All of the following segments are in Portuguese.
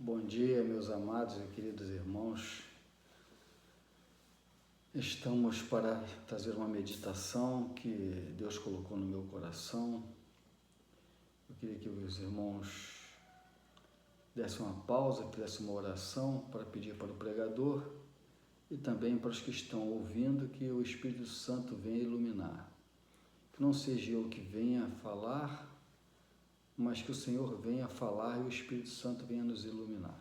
Bom dia, meus amados e queridos irmãos. Estamos para trazer uma meditação que Deus colocou no meu coração. Eu queria que os irmãos dessem uma pausa, fizessem uma oração para pedir para o pregador e também para os que estão ouvindo que o Espírito Santo venha iluminar. Que não seja eu que venha falar, mas que o Senhor venha falar e o Espírito Santo venha nos iluminar.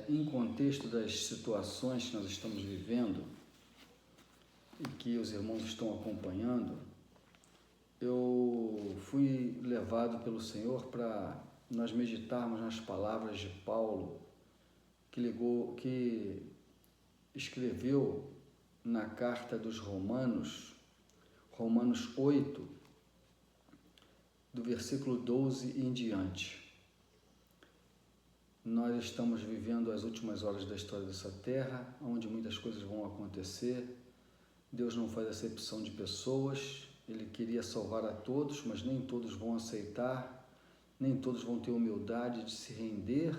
Em contexto das situações que nós estamos vivendo e que os irmãos estão acompanhando, eu fui levado pelo Senhor para nós meditarmos nas palavras de Paulo, que escreveu na carta dos Romanos 8, do versículo 12 em diante. Nós estamos vivendo as últimas horas da história dessa terra, onde muitas coisas vão acontecer. Deus não faz acepção de pessoas, Ele queria salvar a todos, mas nem todos vão aceitar, nem todos vão ter humildade de se render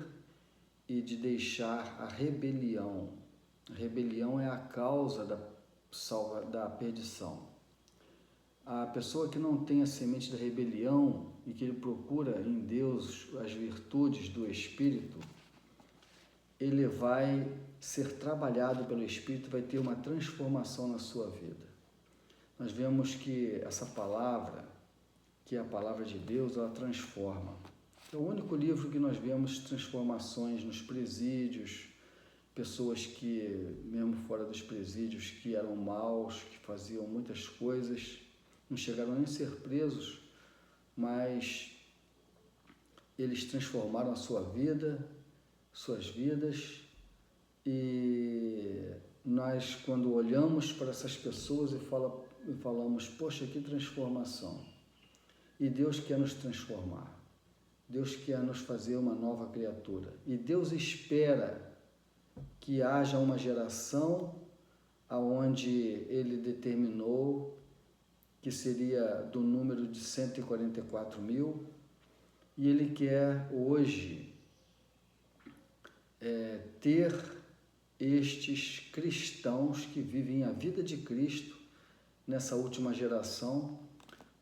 e de deixar a rebelião. A rebelião é a causa da perdição. A pessoa que não tem a semente da rebelião e que ele procura em Deus as virtudes do Espírito, ele vai ser trabalhado pelo Espírito, vai ter uma transformação na sua vida. Nós vemos que essa palavra, que é a palavra de Deus, ela transforma. É o único livro que nós vemos transformações nos presídios, pessoas que, mesmo fora dos presídios, que eram maus, que faziam muitas coisas, não chegaram nem a ser presos, mas eles transformaram a sua vida, suas vidas, e nós, quando olhamos para essas pessoas e falamos, poxa, que transformação! E Deus quer nos transformar, Deus quer nos fazer uma nova criatura, e Deus espera que haja uma geração aonde Ele determinou que seria do número de 144 mil, e Ele quer hoje ter estes cristãos que vivem a vida de Cristo nessa última geração,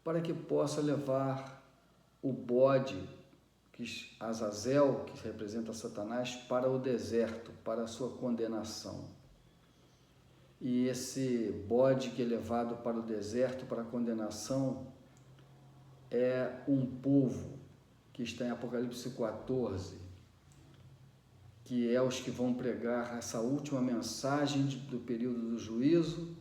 para que possa levar o bode, Azazel, que representa Satanás, para o deserto, para a sua condenação. E esse bode que é levado para o deserto, para a condenação, é um povo que está em Apocalipse 14, que é os que vão pregar essa última mensagem do período do juízo,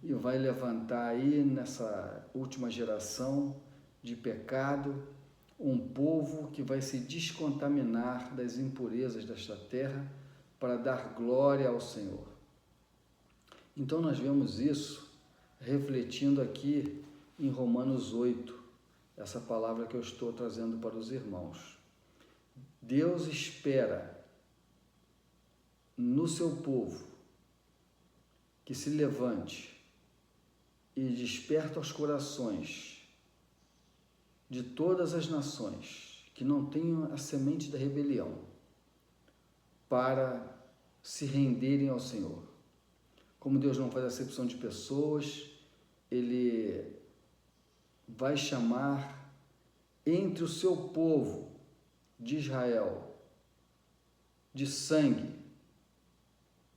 e vai levantar aí nessa última geração de pecado um povo que vai se descontaminar das impurezas desta terra para dar glória ao Senhor. Então nós vemos isso refletindo aqui em Romanos 8, essa palavra que eu estou trazendo para os irmãos. Deus espera no seu povo que se levante e desperta os corações de todas as nações que não tenham a semente da rebelião para se renderem ao Senhor. Como Deus não faz acepção de pessoas, Ele vai chamar entre o seu povo de Israel, de sangue,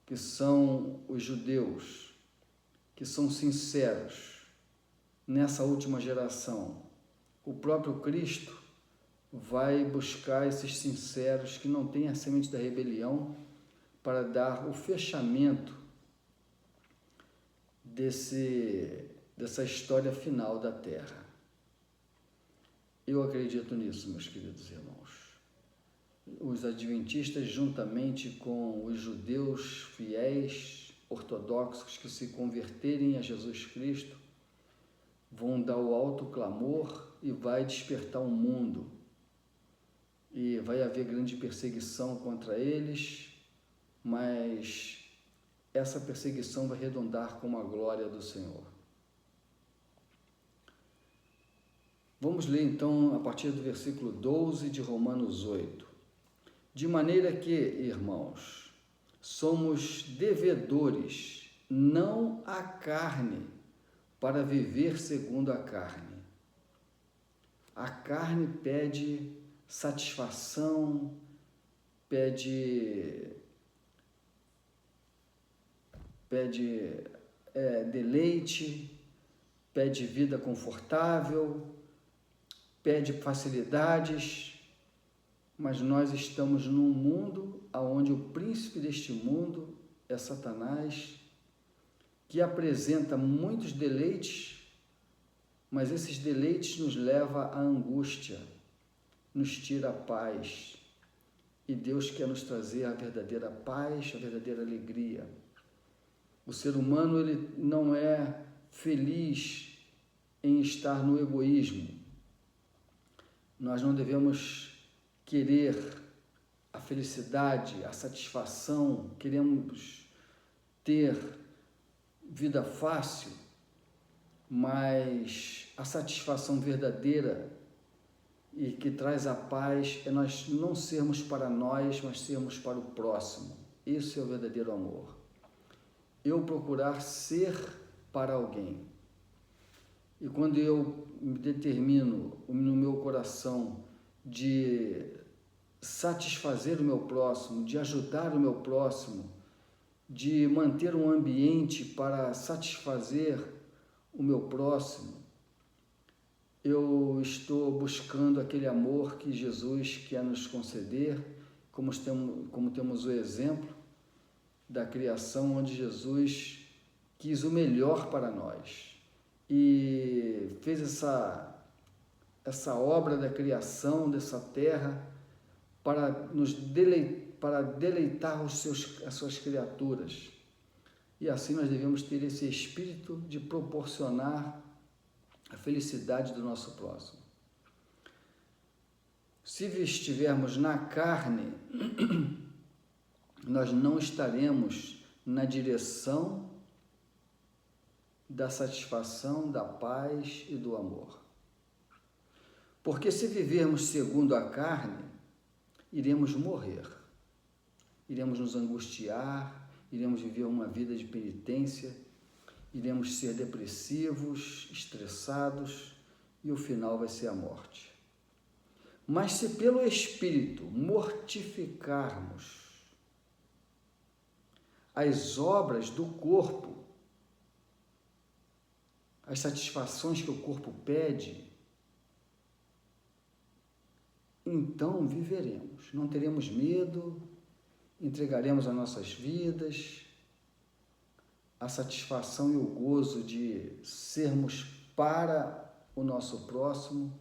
que são os judeus, que são sinceros nessa última geração. O próprio Cristo vai buscar esses sinceros que não têm a semente da rebelião para dar o fechamento dessa história final da terra. Eu acredito nisso, meus queridos irmãos. Os adventistas, juntamente com os judeus fiéis, ortodoxos, que se converterem a Jesus Cristo, vão dar o alto clamor e vai despertar o mundo. E vai haver grande perseguição contra eles, mas essa perseguição vai redundar com a glória do Senhor. Vamos ler então a partir do versículo 12 de Romanos 8. De maneira que, irmãos, somos devedores, não à carne, para viver segundo a carne. A carne pede satisfação, pede deleite, pede vida confortável, pede facilidades, mas nós estamos num mundo onde o príncipe deste mundo é Satanás, que apresenta muitos deleites, mas esses deleites nos levam à angústia, nos tira a paz. E Deus quer nos trazer a verdadeira paz, a verdadeira alegria. O ser humano ele não é feliz em estar no egoísmo. Nós não devemos querer a felicidade, a satisfação, queremos ter vida fácil, mas a satisfação verdadeira e que traz a paz é nós não sermos para nós, mas sermos para o próximo. Esse é o verdadeiro amor. Eu procurar ser para alguém. E quando eu me determino no meu coração de satisfazer o meu próximo, de ajudar o meu próximo, de manter um ambiente para satisfazer o meu próximo, eu estou buscando aquele amor que Jesus quer nos conceder, como temos o exemplo da criação, onde Jesus quis o melhor para nós e fez essa obra da criação dessa terra para deleitar as suas criaturas. E assim nós devemos ter esse espírito de proporcionar a felicidade do nosso próximo. Se estivermos na carne, nós não estaremos na direção da satisfação, da paz e do amor. Porque se vivermos segundo a carne, iremos morrer, iremos nos angustiar, iremos viver uma vida de penitência, iremos ser depressivos, estressados e o final vai ser a morte. Mas se pelo Espírito mortificarmos as obras do corpo, as satisfações que o corpo pede, então viveremos, não teremos medo, entregaremos as nossas vidas, a satisfação e o gozo de sermos para o nosso próximo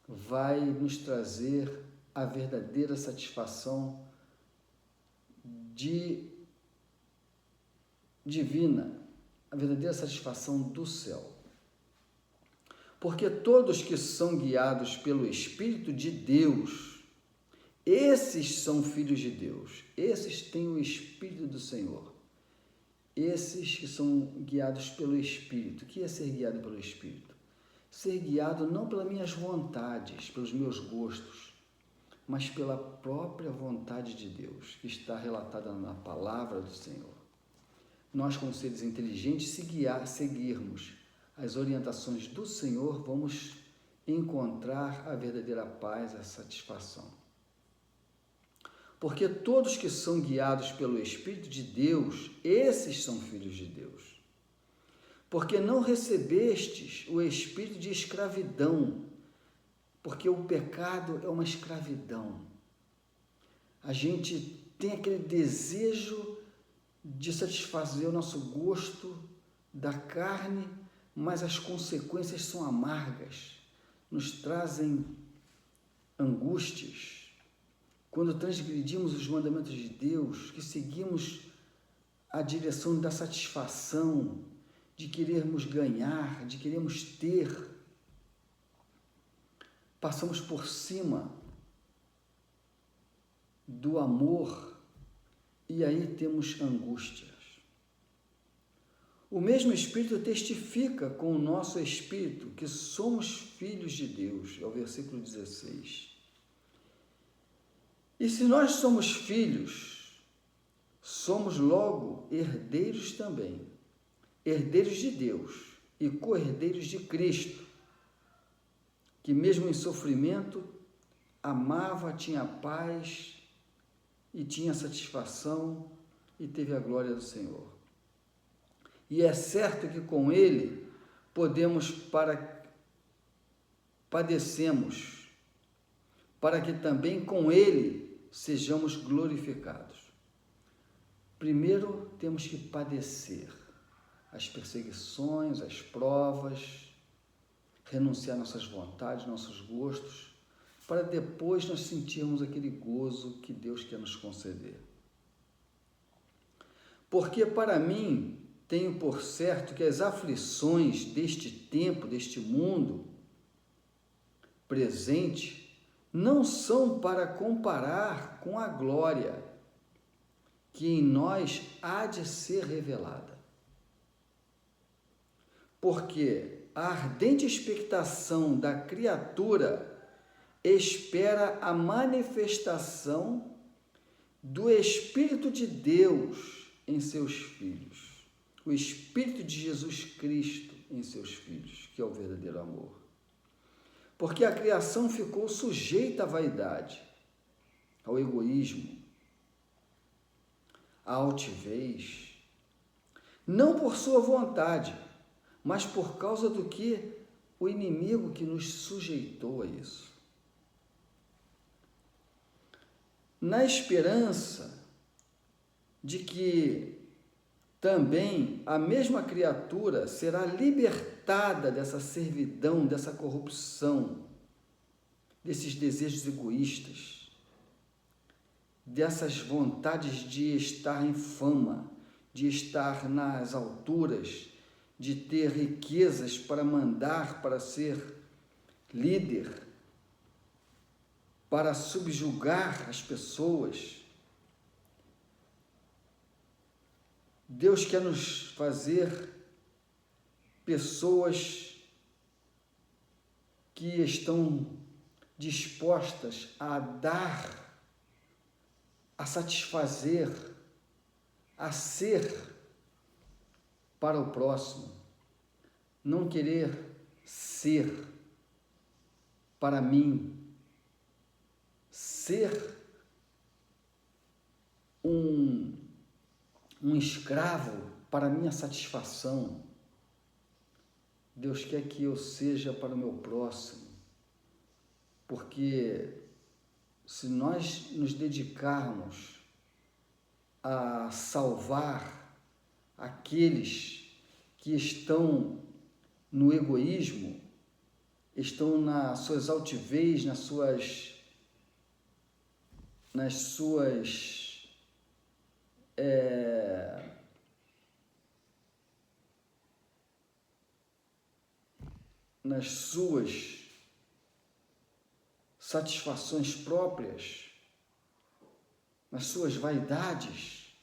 vai nos trazer a verdadeira satisfação divina, a verdadeira satisfação do céu. Porque todos que são guiados pelo Espírito de Deus, esses são filhos de Deus, esses têm o Espírito do Senhor. Esses que são guiados pelo Espírito. O que é ser guiado pelo Espírito? Ser guiado não pelas minhas vontades, pelos meus gostos, mas pela própria vontade de Deus, que está relatada na palavra do Senhor. Nós, como seres inteligentes, se seguirmos as orientações do Senhor, vamos encontrar a verdadeira paz, a satisfação. Porque todos que são guiados pelo Espírito de Deus, esses são filhos de Deus. Porque não recebestes o espírito de escravidão, porque o pecado é uma escravidão. A gente tem aquele desejo de satisfazer o nosso gosto da carne, mas as consequências são amargas, nos trazem angústias. Quando transgredimos os mandamentos de Deus, que seguimos a direção da satisfação, de querermos ganhar, de querermos ter, passamos por cima do amor e aí temos angústias. O mesmo Espírito testifica com o nosso Espírito que somos filhos de Deus, é o versículo 16. E se nós somos filhos, somos logo herdeiros também, herdeiros de Deus e co-herdeiros de Cristo, que mesmo em sofrimento amava, tinha paz e tinha satisfação e teve a glória do Senhor. E é certo que com Ele padecemos, para que também com Ele sejamos glorificados. Primeiro temos que padecer as perseguições, as provas, renunciar nossas vontades, nossos gostos, para depois nós sentirmos aquele gozo que Deus quer nos conceder. Porque para mim, tenho por certo que as aflições deste tempo, deste mundo presente, não são para comparar com a glória que em nós há de ser revelada. Porque a ardente expectação da criatura espera a manifestação do Espírito de Deus em seus filhos. O Espírito de Jesus Cristo em seus filhos, que é o verdadeiro amor. Porque a criação ficou sujeita à vaidade, ao egoísmo, à altivez, não por sua vontade, mas por causa do que o inimigo que nos sujeitou a isso. Na esperança de que também a mesma criatura será libertada dessa servidão, dessa corrupção, desses desejos egoístas, dessas vontades de estar em fama, de estar nas alturas, de ter riquezas para mandar, para ser líder, para subjugar as pessoas. Deus quer nos fazer pessoas que estão dispostas a dar, a satisfazer, a ser para o próximo, não querer ser para mim, ser um escravo para minha satisfação. Deus quer que eu seja para o meu próximo, porque se nós nos dedicarmos a salvar aqueles que estão no egoísmo, estão nas suas altivez, nas suas satisfações próprias, nas suas vaidades,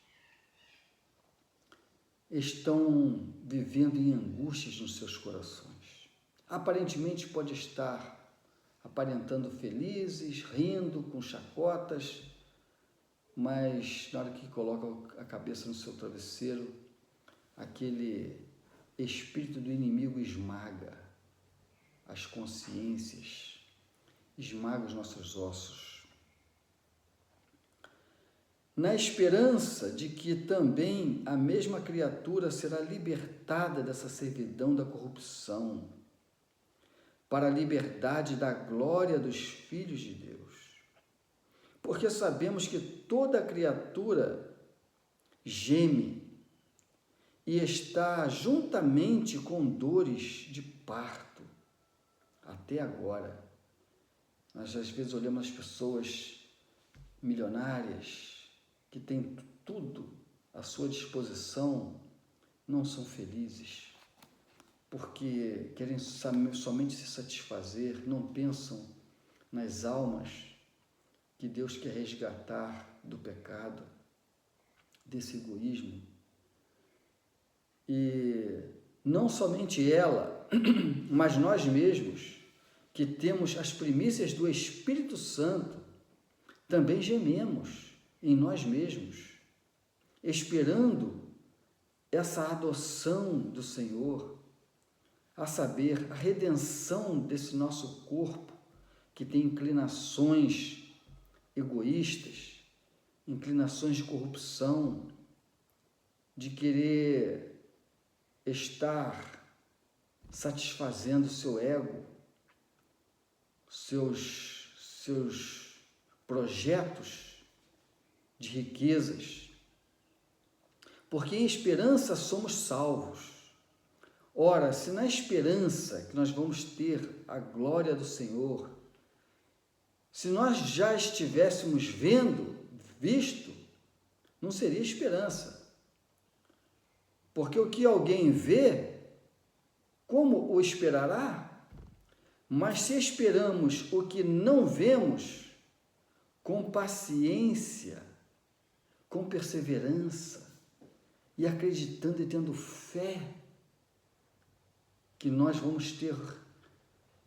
estão vivendo em angústias nos seus corações. Aparentemente pode estar aparentando felizes, rindo, com chacotas, mas na hora que coloca a cabeça no seu travesseiro, aquele espírito do inimigo esmaga as consciências, esmaga os nossos ossos. Na esperança de que também a mesma criatura será libertada dessa servidão da corrupção, para a liberdade da glória dos filhos de Deus. Porque sabemos que toda criatura geme e está juntamente com dores de parto, até agora. Nós às vezes olhamos as pessoas milionárias, que têm tudo à sua disposição, não são felizes, porque querem somente se satisfazer, não pensam nas almas que Deus quer resgatar do pecado, desse egoísmo. E não somente ela, mas nós mesmos, que temos as primícias do Espírito Santo, também gememos em nós mesmos, esperando essa adoção do Senhor, a saber, a redenção desse nosso corpo, que tem inclinações egoístas, inclinações de corrupção, de querer estar satisfazendo o seu ego, seus projetos de riquezas, porque em esperança somos salvos. Ora, se na esperança que nós vamos ter a glória do Senhor, se nós já estivéssemos visto, não seria esperança. Porque o que alguém vê, como o esperará? Mas se esperamos o que não vemos, com paciência, com perseverança, e acreditando e tendo fé, que nós vamos ter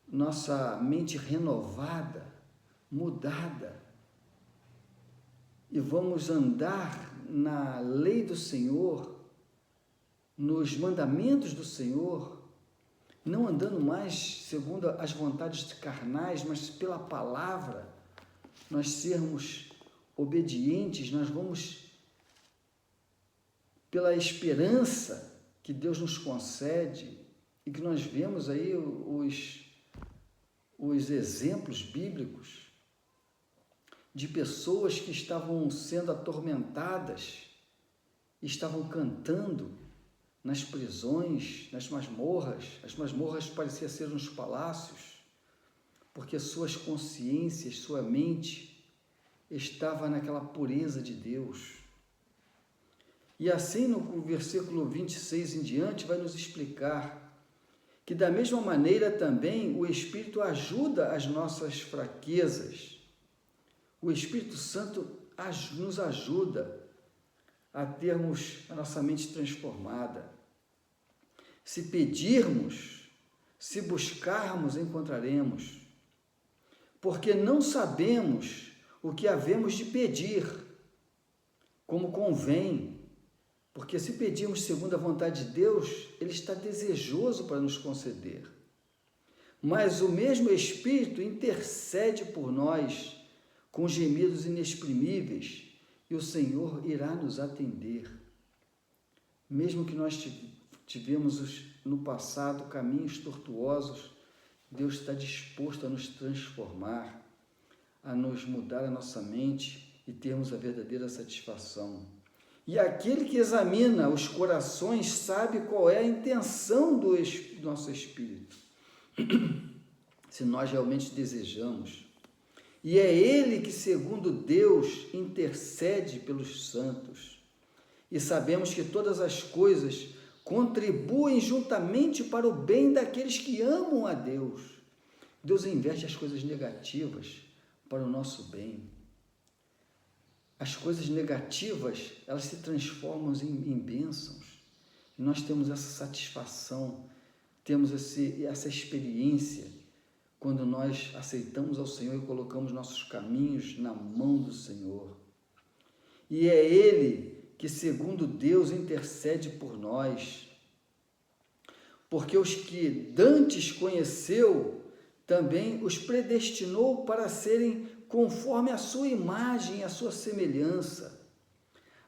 nossa mente renovada, mudada, e vamos andar na lei do Senhor, nos mandamentos do Senhor, não andando mais segundo as vontades carnais, mas pela palavra, nós sermos obedientes, nós vamos, pela esperança que Deus nos concede, e que nós vemos aí os exemplos bíblicos de pessoas que estavam sendo atormentadas, estavam cantando nas prisões, nas masmorras. As masmorras pareciam ser uns palácios, porque suas consciências, sua mente estava naquela pureza de Deus. E assim no versículo 26 em diante vai nos explicar que da mesma maneira também o Espírito ajuda as nossas fraquezas. O Espírito Santo nos ajuda a termos a nossa mente transformada. Se pedirmos, se buscarmos, encontraremos. Porque não sabemos o que havemos de pedir, como convém. Porque se pedirmos segundo a vontade de Deus, Ele está desejoso para nos conceder. Mas o mesmo Espírito intercede por nós com gemidos inexprimíveis, e o Senhor irá nos atender. Mesmo que nós tivemos no passado caminhos tortuosos, Deus está disposto a nos transformar, a nos mudar a nossa mente e termos a verdadeira satisfação. E aquele que examina os corações sabe qual é a intenção do nosso espírito, se nós realmente desejamos. E é Ele que, segundo Deus, intercede pelos santos. E sabemos que todas as coisas contribuem juntamente para o bem daqueles que amam a Deus. Deus inverte as coisas negativas para o nosso bem. As coisas negativas, elas se transformam em bênçãos. E nós temos essa satisfação, temos essa experiência, quando nós aceitamos ao Senhor e colocamos nossos caminhos na mão do Senhor. E é Ele que, segundo Deus, intercede por nós. Porque os que dantes conheceu, também os predestinou para serem conforme a sua imagem e a sua semelhança,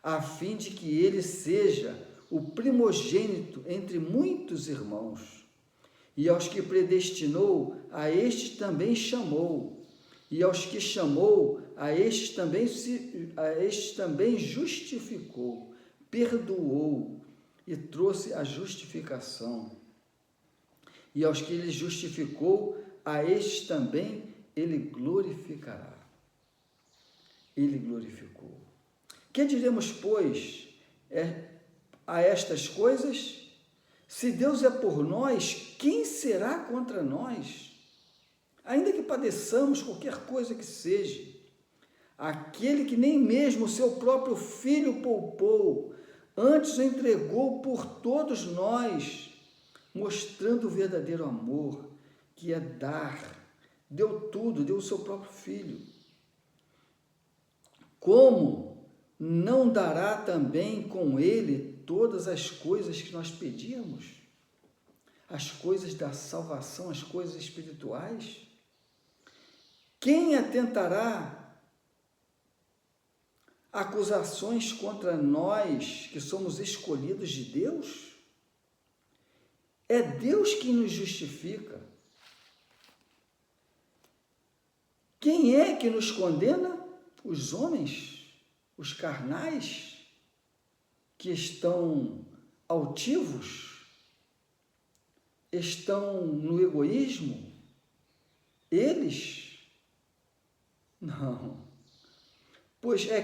a fim de que ele seja o primogênito entre muitos irmãos. E aos que predestinou, a estes também chamou. E aos que chamou, a estes também justificou, perdoou e trouxe a justificação. E aos que ele justificou, a estes também ele glorificará. Ele glorificou. Que diremos, pois, a estas coisas? Se Deus é por nós, quem será contra nós? Ainda que padeçamos qualquer coisa que seja, aquele que nem mesmo o seu próprio Filho poupou, antes o entregou por todos nós, mostrando o verdadeiro amor, que é dar. Deu tudo, deu o seu próprio Filho. Como não dará também com ele todas as coisas que nós pedíamos? As coisas da salvação, as coisas espirituais? Quem atentará acusações contra nós que somos escolhidos de Deus? É Deus quem nos justifica. Quem é que nos condena? Os homens, os carnais, que estão altivos, estão no egoísmo? Eles? Não. Pois é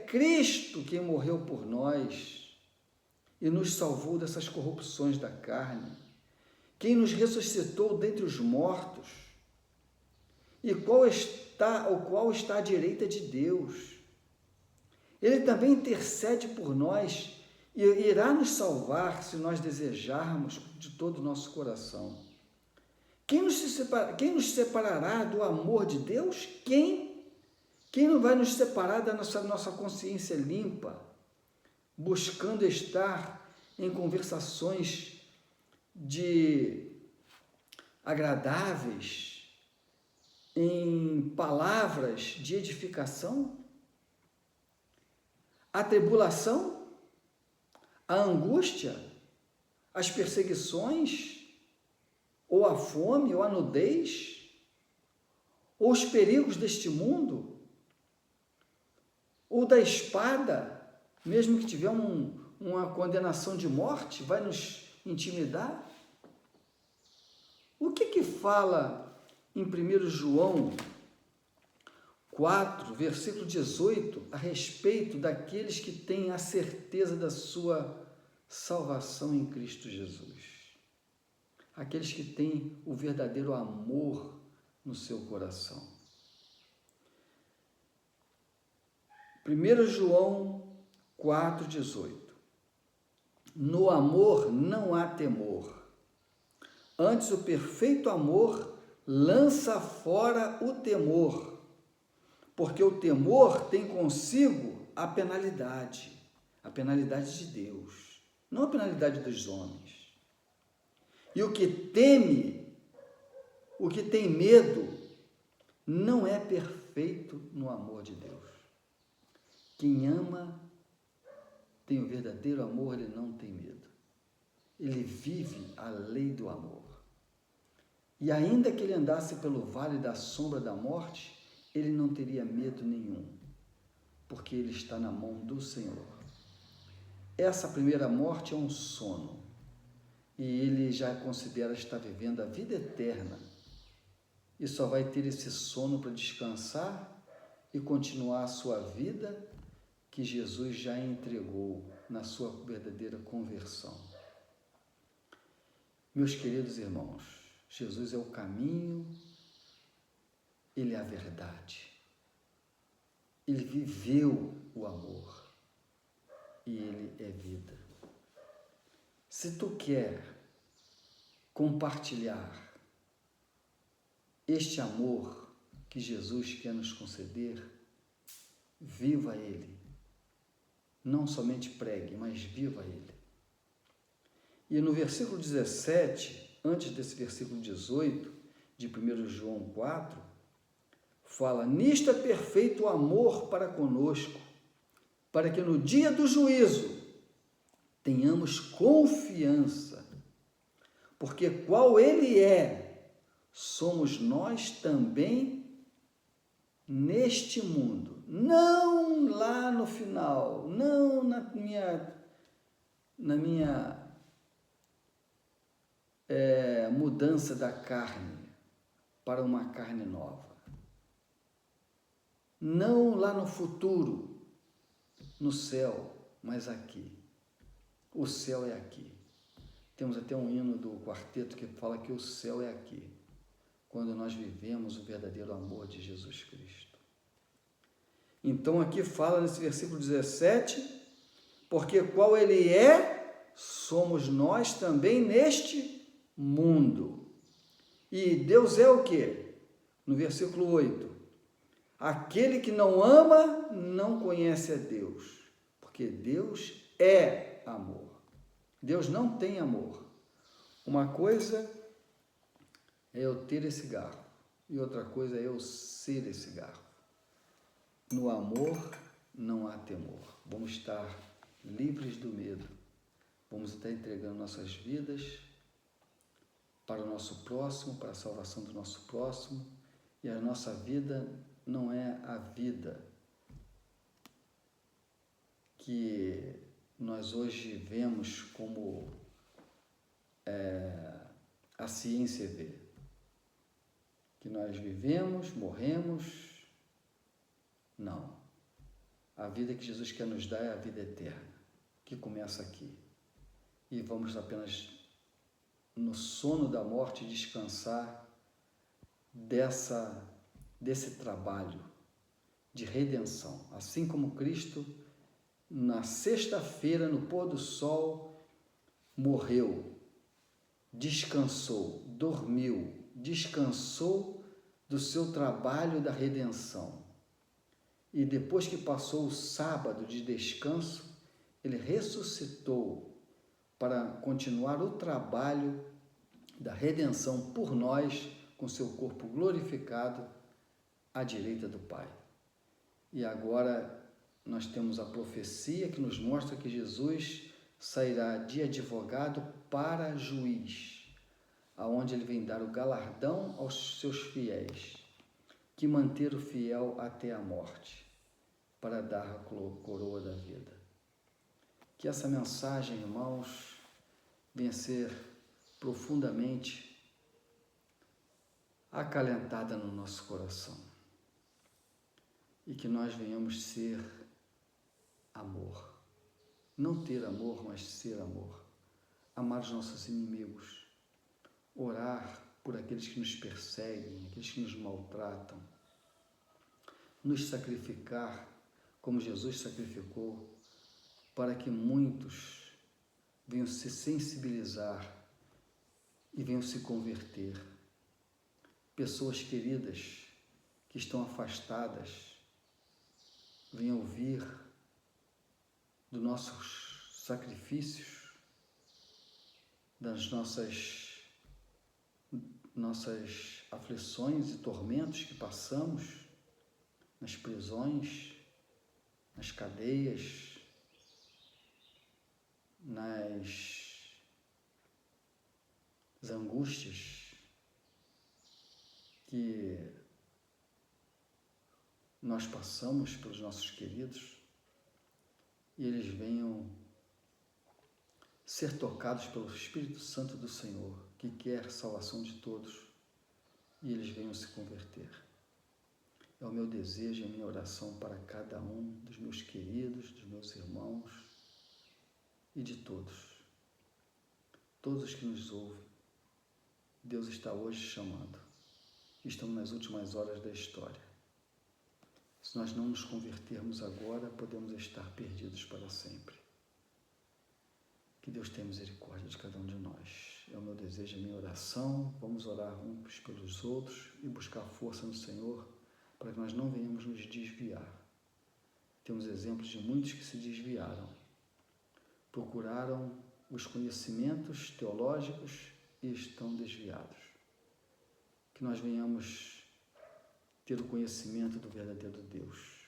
Cristo quem morreu por nós e nos salvou dessas corrupções da carne, quem nos ressuscitou dentre os mortos, e o qual está à direita de Deus. Ele também intercede por nós e irá nos salvar se nós desejarmos de todo o nosso coração. Quem nos separará do amor de Deus? Quem não vai nos separar da nossa consciência limpa, buscando estar em conversações agradáveis, em palavras de edificação? A tribulação, a angústia, as perseguições, ou a fome, ou a nudez, ou os perigos deste mundo, ou da espada, mesmo que tiver uma condenação de morte, vai nos intimidar? O que fala em 1 João 4, versículo 18, a respeito daqueles que têm a certeza da sua salvação em Cristo Jesus? Aqueles que têm o verdadeiro amor no seu coração. 1 João 4, 18. No amor não há temor, antes o perfeito amor lança fora o temor, porque o temor tem consigo a penalidade de Deus, não a penalidade dos homens. E o que teme, o que tem medo, não é perfeito no amor de Deus. Quem ama tem o verdadeiro amor, ele não tem medo. Ele vive a lei do amor. E ainda que ele andasse pelo vale da sombra da morte, ele não teria medo nenhum, porque ele está na mão do Senhor. Essa primeira morte é um sono, e ele já considera estar vivendo a vida eterna, e só vai ter esse sono para descansar e continuar a sua vida que Jesus já entregou na sua verdadeira conversão. Meus queridos irmãos, Jesus é o caminho, ele é a verdade. Ele viveu o amor e ele é vida. Se tu quer compartilhar este amor que Jesus quer nos conceder, viva ele. Não somente pregue, mas viva ele. E no versículo 17, antes desse versículo 18, de 1 João 4, fala: nisto é perfeito o amor para conosco, para que no dia do juízo tenhamos confiança, porque qual ele é, somos nós também neste mundo. Não lá no final, não na minha mudança da carne para uma carne nova. Não lá no futuro, no céu, mas aqui. O céu é aqui. Temos até um hino do quarteto que fala que o céu é aqui, quando nós vivemos o verdadeiro amor de Jesus Cristo. Então aqui fala nesse versículo 17, porque qual ele é, somos nós também neste mundo. E Deus é o quê? No versículo 8, aquele que não ama não conhece a Deus, porque Deus é amor. Deus não tem amor. Uma coisa é eu ter esse garfo e outra coisa é eu ser esse garfo. No amor não há temor. Vamos estar livres do medo. Vamos estar entregando nossas vidas para o nosso próximo, para a salvação do nosso próximo. E a nossa vida não é a vida que nós hoje vemos como a ciência vê. Que nós vivemos, morremos. Não. A vida que Jesus quer nos dar é a vida eterna, que começa aqui. E vamos apenas no sono da morte descansar desse trabalho de redenção. Assim como Cristo, na sexta-feira, no pôr do sol, morreu, descansou, dormiu, descansou do seu trabalho da redenção. E depois que passou o sábado de descanso, ele ressuscitou para continuar o trabalho da redenção por nós, com seu corpo glorificado à direita do Pai. E agora nós temos a profecia que nos mostra que Jesus sairá de advogado para juiz, aonde ele vem dar o galardão aos seus fiéis, que manter o fiel até a morte, para dar a coroa da vida. Que essa mensagem, irmãos, venha ser profundamente acalentada no nosso coração e que nós venhamos ser amor. Não ter amor, mas ser amor. Amar os nossos inimigos. Orar por aqueles que nos perseguem, aqueles que nos maltratam. Nos sacrificar como Jesus sacrificou, para que muitos venham se sensibilizar e venham se converter. Pessoas queridas que estão afastadas venham ouvir dos nossos sacrifícios, das nossas aflições e tormentos que passamos nas prisões, nas cadeias, nas angústias que nós passamos pelos nossos queridos, e eles venham ser tocados pelo Espírito Santo do Senhor, que quer a salvação de todos, e eles venham se converter. É o meu desejo e a minha oração para cada um dos meus queridos, dos meus irmãos e de todos. Todos os que nos ouvem, Deus está hoje chamando. Estamos nas últimas horas da história. Se nós não nos convertermos agora, podemos estar perdidos para sempre. Que Deus tenha misericórdia de cada um de nós. É o meu desejo, a minha oração. Vamos orar uns pelos outros e buscar força no Senhor para que nós não venhamos nos desviar. Temos exemplos de muitos que se desviaram. Procuraram os conhecimentos teológicos e estão desviados. Que nós venhamos ter o conhecimento do verdadeiro Deus.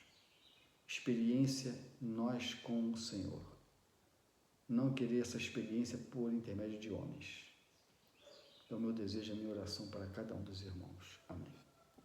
Experiência nós com o Senhor. Não querer essa experiência por intermédio de homens. É o meu desejo, a minha oração para cada um dos irmãos. Amém.